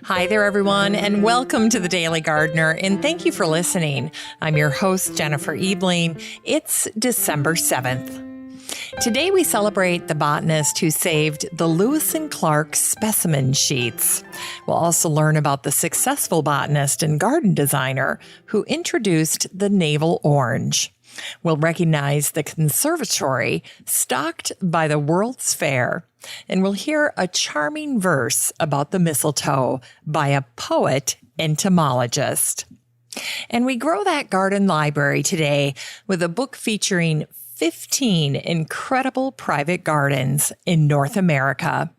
Hi there, everyone, and welcome to the Daily Gardener, and thank you for listening. I'm your host, Jennifer Ebling. It's December 7th. Today we celebrate the botanist who saved the Lewis and Clark specimen sheets. We'll also learn about the successful botanist and garden designer who introduced the navel orange. We'll recognize the Conservatory stocked by the World's Fair, and we'll hear a charming verse about the mistletoe by a poet entomologist. And we grow that garden library today with a book featuring 15 incredible private gardens in North America.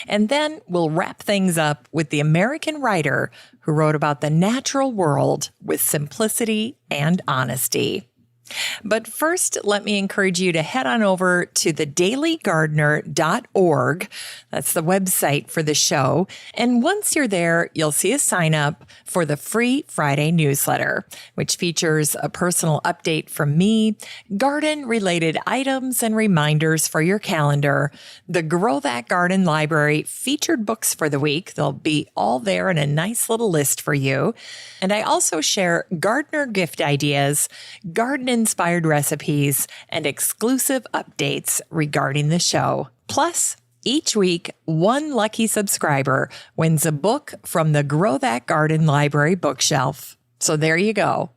And then we'll wrap things up with the American writer who wrote about the natural world with simplicity and honesty. But first, let me encourage you to head on over to thedailygardener.org. That's the website for the show. And once you're there, you'll see a sign up for the free Friday newsletter, which features a personal update from me, garden-related items and reminders for your calendar, the Grow That Garden Library featured books for the week. They'll be all there in a nice little list for you. And I also share gardener gift ideas, garden-inspired recipes, and exclusive updates regarding the show. Plus, each week, one lucky subscriber wins a book from the Grow That Garden Library bookshelf. So there you go.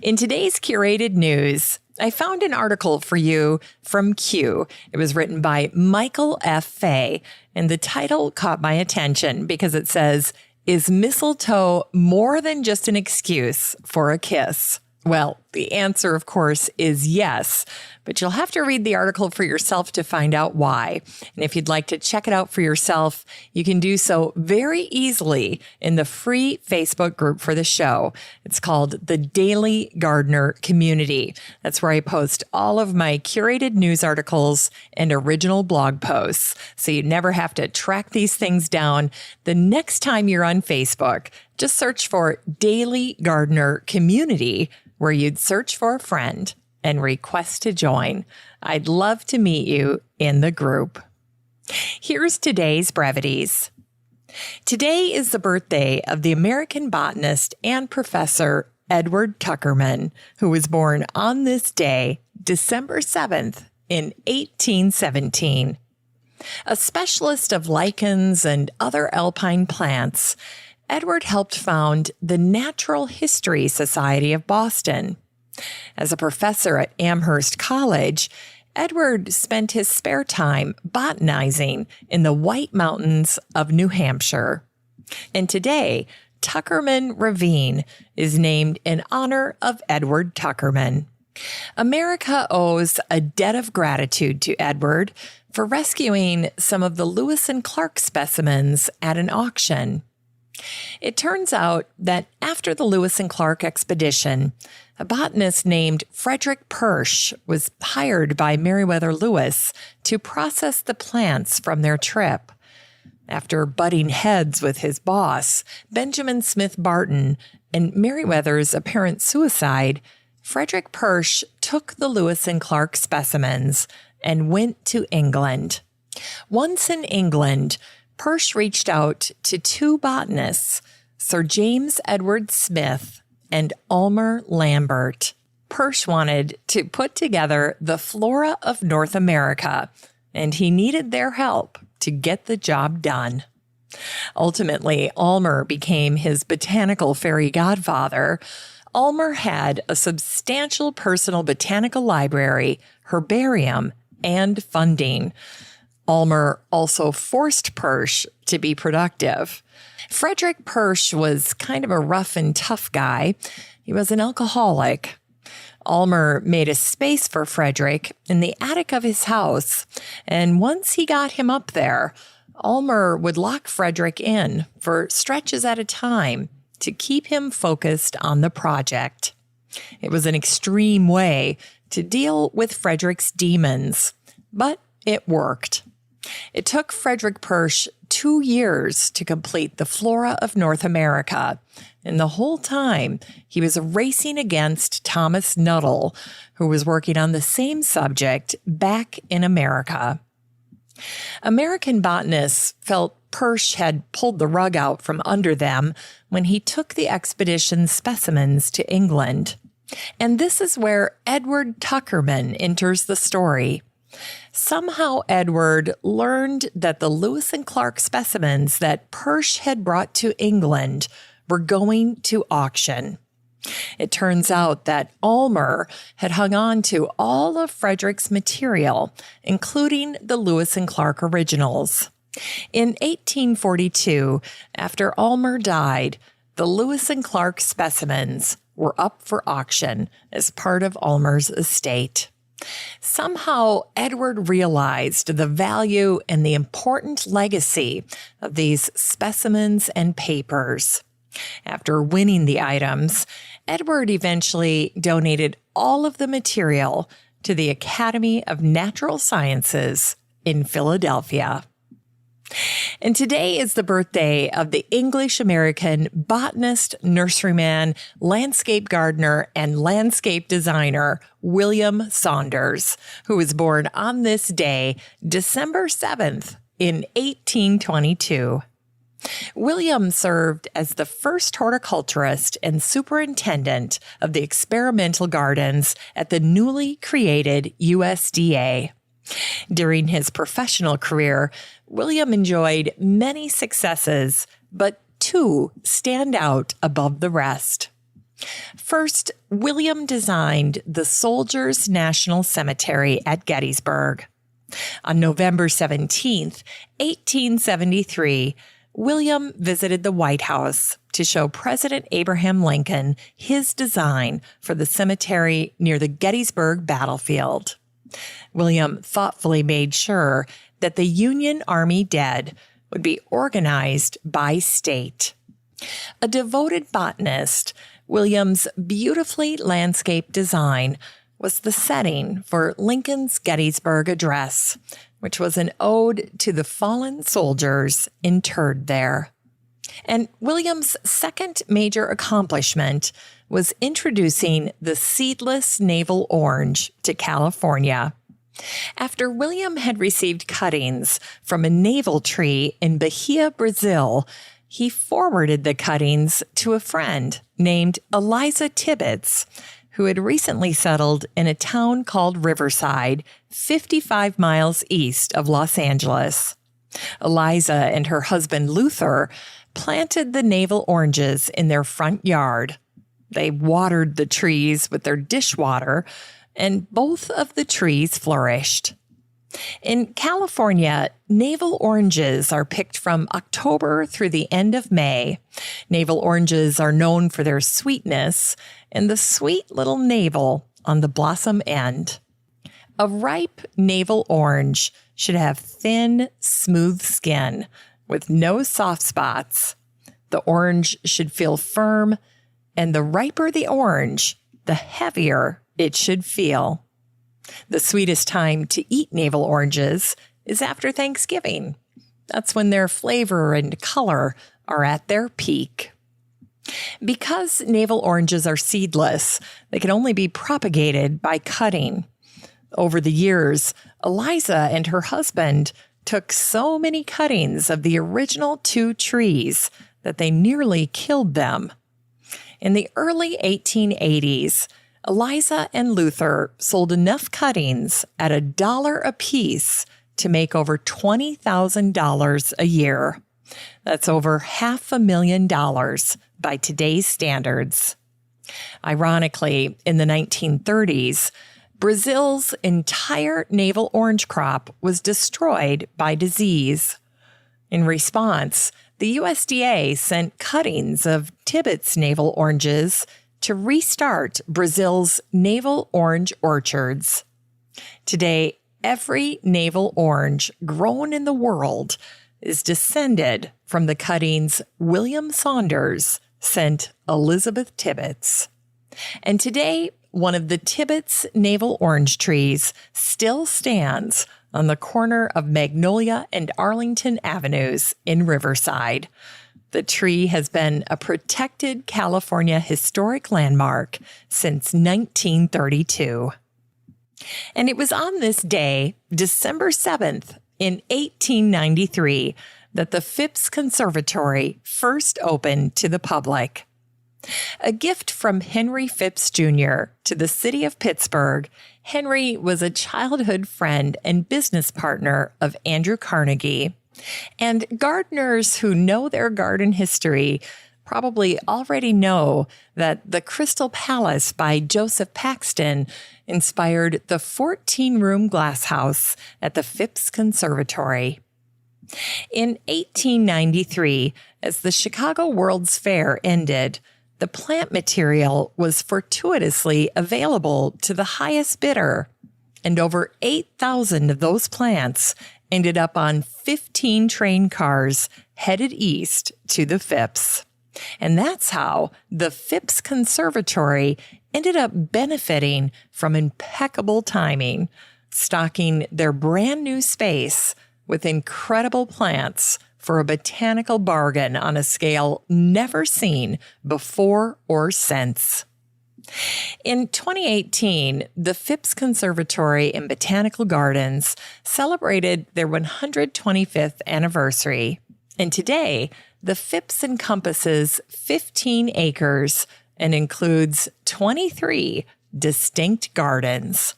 In today's curated news, I found an article for you from Q. It was written by Michael F. Fay, and the title caught my attention because it says, "Is mistletoe more than just an excuse for a kiss?" Well, the answer, of course, is yes, but you'll have to read the article for yourself to find out why. And if you'd like to check it out for yourself, you can do so very easily in the free Facebook group for the show. It's called the Daily Gardener Community. That's where I post all of my curated news articles and original blog posts, so you never have to track these things down. The next time you're on Facebook, just search for Daily Gardener Community, where you'd search for a friend and request to join. I'd love to meet you in the group. Here's today's brevities. Today is the birthday of the American botanist and professor Edward Tuckerman, who was born on this day, December 7th, in 1817. A specialist of lichens and other alpine plants, Edward helped found the Natural History Society of Boston. As a professor at Amherst College, Edward spent his spare time botanizing in the White Mountains of New Hampshire. And today, Tuckerman Ravine is named in honor of Edward Tuckerman. America owes a debt of gratitude to Edward for rescuing some of the Lewis and Clark specimens at an auction. It turns out that after the Lewis and Clark expedition, a botanist named Frederick Persh was hired by Meriwether Lewis to process the plants from their trip. After butting heads with his boss, Benjamin Smith Barton, and Meriwether's apparent suicide, Frederick Persh took the Lewis and Clark specimens and went to England. Once in England, Persh reached out to two botanists, Sir James Edward Smith and Almer Lambert. Persh wanted to put together the flora of North America, and he needed their help to get the job done. Ultimately, Almer became his botanical fairy godfather. Almer had a substantial personal botanical library, herbarium, and funding. Almer also forced Persh to be productive. Frederick Persh was kind of a rough and tough guy. He was an alcoholic. Almer made a space for Frederick in the attic of his house, and once he got him up there, Almer would lock Frederick in for stretches at a time to keep him focused on the project. It was an extreme way to deal with Frederick's demons, but it worked. It took Frederick Persh 2 years to complete the flora of North America, and the whole time he was racing against Thomas Nuttall, who was working on the same subject back in America. American botanists felt Persh had pulled the rug out from under them when he took the expedition's specimens to England. And this is where Edward Tuckerman enters the story. Somehow Edward learned that the Lewis and Clark specimens that Persh had brought to England were going to auction. It turns out that Ulmer had hung on to all of Frederick's material, including the Lewis and Clark originals. In 1842, after Ulmer died, the Lewis and Clark specimens were up for auction as part of Ulmer's estate. Somehow, Edward realized the value and the important legacy of these specimens and papers. After winning the items, Edward eventually donated all of the material to the Academy of Natural Sciences in Philadelphia. And today is the birthday of the English-American botanist, nurseryman, landscape gardener, and landscape designer, William Saunders, who was born on this day, December 7th, in 1822. William served as the first horticulturist and superintendent of the experimental gardens at the newly created USDA. During his professional career, William enjoyed many successes, but two stand out above the rest. First, William designed the Soldiers' National Cemetery at Gettysburg. On November 17, 1873, William visited the White House to show President Abraham Lincoln his design for the cemetery near the Gettysburg battlefield. William thoughtfully made sure that the Union Army dead would be organized by state. A devoted botanist, William's beautifully landscaped design was the setting for Lincoln's Gettysburg Address, which was an ode to the fallen soldiers interred there. And William's second major accomplishment was introducing the seedless navel orange to California. After William had received cuttings from a navel tree in Bahia, Brazil, he forwarded the cuttings to a friend named Eliza Tibbets, who had recently settled in a town called Riverside, 55 miles east of Los Angeles. Eliza and her husband Luther planted the navel oranges in their front yard. They watered the trees with their dishwater, and both of the trees flourished. In California, navel oranges are picked from October through the end of May. Navel oranges are known for their sweetness and the sweet little navel on the blossom end. A ripe navel orange should have thin, smooth skin with no soft spots. The orange should feel firm, and the riper the orange, the heavier it should feel. The sweetest time to eat navel oranges is after Thanksgiving. That's when their flavor and color are at their peak. Because navel oranges are seedless, they can only be propagated by cutting. Over the years, Eliza and her husband took so many cuttings of the original two trees that they nearly killed them. In the early 1880s, Eliza and Luther sold enough cuttings at $1 apiece to make over $20,000 a year. That's over $500,000 by today's standards. Ironically, in the 1930s, Brazil's entire navel orange crop was destroyed by disease. In response, the USDA sent cuttings of Tibbets navel oranges to restart Brazil's navel orange orchards. Today, every navel orange grown in the world is descended from the cuttings William Saunders sent Elizabeth Tibbets. And today, one of the Tibbets navel orange trees still stands on the corner of Magnolia and Arlington Avenues in Riverside. The tree has been a protected California historic landmark since 1932. And it was on this day, December 7th, in 1893, that the Phipps Conservatory first opened to the public. A gift from Henry Phipps Jr. to the city of Pittsburgh, Henry was a childhood friend and business partner of Andrew Carnegie. And gardeners who know their garden history probably already know that the Crystal Palace by Joseph Paxton inspired the 14-room glasshouse at the Phipps Conservatory. In 1893, as the Chicago World's Fair ended, the plant material was fortuitously available to the highest bidder, and over 8,000 of those plants ended up on 15 train cars headed east to the Phipps. And that's how the Phipps Conservatory ended up benefiting from impeccable timing, stocking their brand new space with incredible plants for a botanical bargain on a scale never seen before or since. In 2018, the Phipps Conservatory and Botanical Gardens celebrated their 125th anniversary. And today, the Phipps encompasses 15 acres and includes 23 distinct gardens.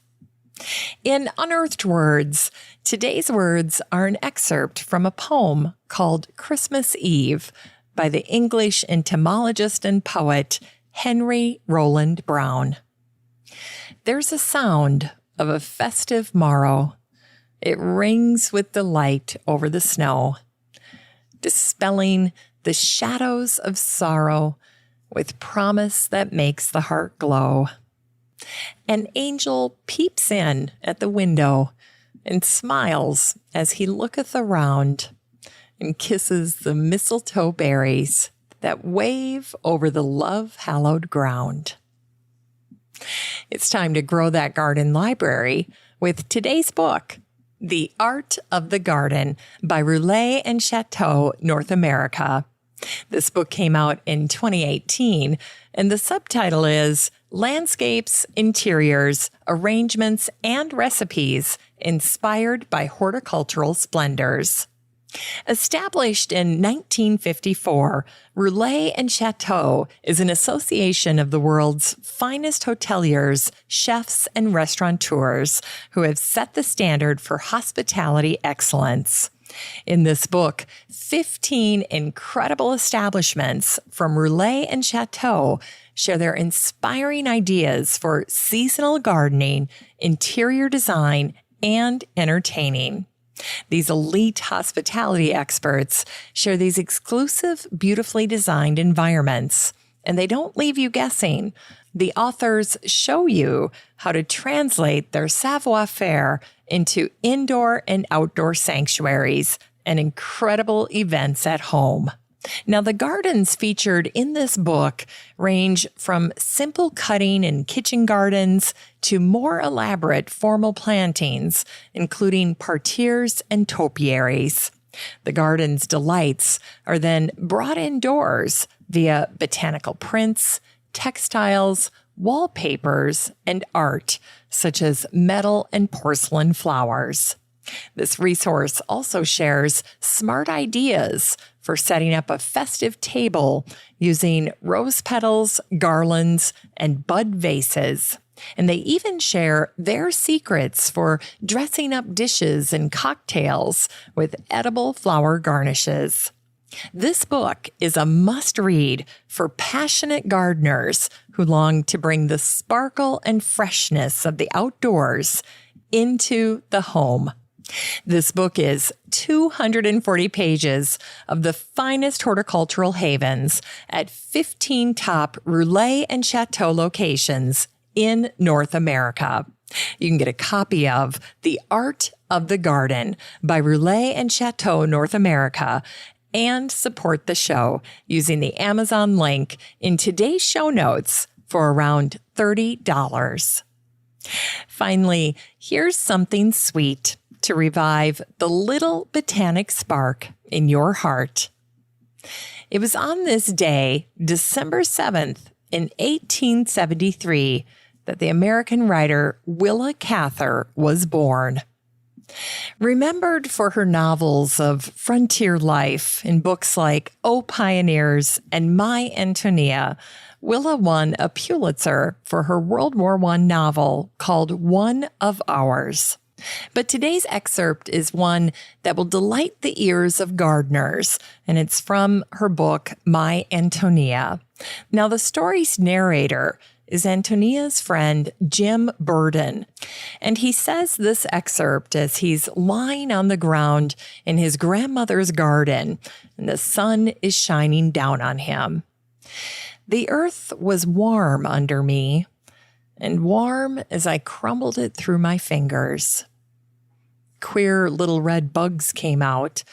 In Unearthed Words, today's words are an excerpt from a poem called Christmas Eve by the English entomologist and poet Henry Rowland-Brown. There's a sound of a festive morrow. It rings with delight over the snow, dispelling the shadows of sorrow with promise that makes the heart glow. An angel peeps in at the window and smiles as he looketh around and kisses the mistletoe berries that wave over the love-hallowed ground. It's time to grow that garden library with today's book, The Art of the Garden by Roulet and Chateau, North America. This book came out in 2018, and the subtitle is Landscapes, Interiors, Arrangements, and Recipes Inspired by Horticultural Splendors. Established in 1954, Roulet and Chateau is an association of the world's finest hoteliers, chefs, and restaurateurs who have set the standard for hospitality excellence. In this book, 15 incredible establishments from Roulet and Chateau share their inspiring ideas for seasonal gardening, interior design, and entertaining. These elite hospitality experts share these exclusive, beautifully designed environments, and they don't leave you guessing. The authors show you how to translate their savoir-faire into indoor and outdoor sanctuaries and incredible events at home. Now, the gardens featured in this book range from simple cutting and kitchen gardens to more elaborate formal plantings, including parterres and topiaries. The garden's delights are then brought indoors via botanical prints, textiles, wallpapers, and art, such as metal and porcelain flowers. This resource also shares smart ideas for setting up a festive table using rose petals, garlands, and bud vases. And they even share their secrets for dressing up dishes and cocktails with edible flower garnishes. This book is a must-read for passionate gardeners who long to bring the sparkle and freshness of the outdoors into the home. This book is 240 pages of the finest horticultural havens at 15 top Roulet and Chateau locations in North America. You can get a copy of The Art of the Garden by Roulet and Chateau, North America, and support the show using the Amazon link in today's show notes for around $30. Finally, here's something sweet to revive the little botanic spark in your heart. It was on this day, December 7th, in 1873, that the American writer Willa Cather was born. Remembered for her novels of frontier life in books like O Pioneers and My Antonia, Willa won a Pulitzer for her World War I novel called One of Ours. But today's excerpt is one that will delight the ears of gardeners, and it's from her book, My Antonia. Now, the story's narrator is Antonia's friend, Jim Burden, and he says this excerpt as he's lying on the ground in his grandmother's garden, and the sun is shining down on him. The earth was warm under me, and warm as I crumbled it through my fingers. Queer little red bugs came out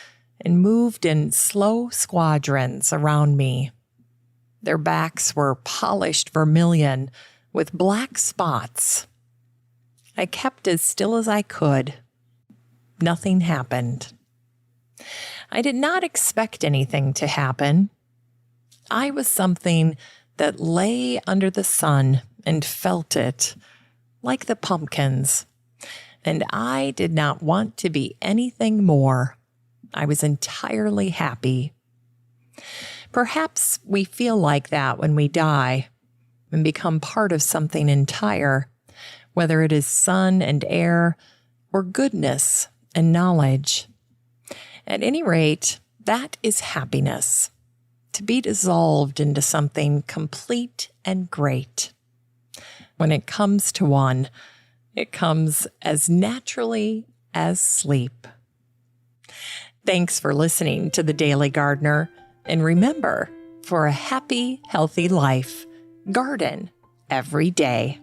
and moved in slow squadrons around me. Their backs were polished vermilion with black spots. I kept as still as I could. Nothing happened. I did not expect anything to happen. I was something that lay under the sun and felt it, like the pumpkins. And I did not want to be anything more. I was entirely happy. Perhaps we feel like that when we die and become part of something entire, whether it is sun and air or goodness and knowledge. At any rate, that is happiness, to be dissolved into something complete and great. When it comes to one, it comes as naturally as sleep. Thanks for listening to The Daily Gardener. And remember, for a happy, healthy life, garden every day.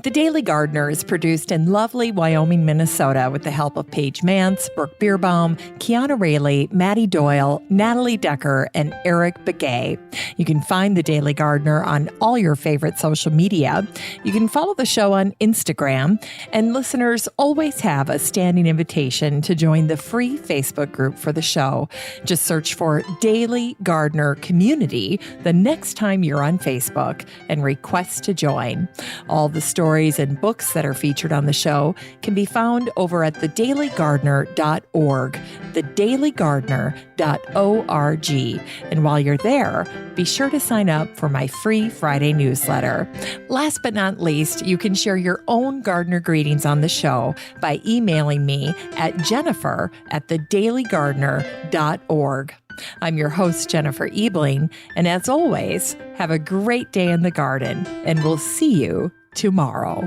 The Daily Gardener is produced in lovely Wyoming, Minnesota with the help of Paige Mance, Brooke Bierbaum, Kiana Rayleigh, Maddie Doyle, Natalie Decker, and Eric Begay. You can find The Daily Gardener on all your favorite social media. You can follow the show on Instagram, and listeners always have a standing invitation to join the free Facebook group for the show. Just search for Daily Gardener Community the next time you're on Facebook and request to join. All the stories and books that are featured on the show can be found over at thedailygardener.org, thedailygardener.org. And while you're there, be sure to sign up for my free Friday newsletter. Last but not least, you can share your own gardener greetings on the show by emailing me at jennifer@thedailygardener.org. I'm your host, Jennifer Ebling, and as always, have a great day in the garden, and we'll see you tomorrow.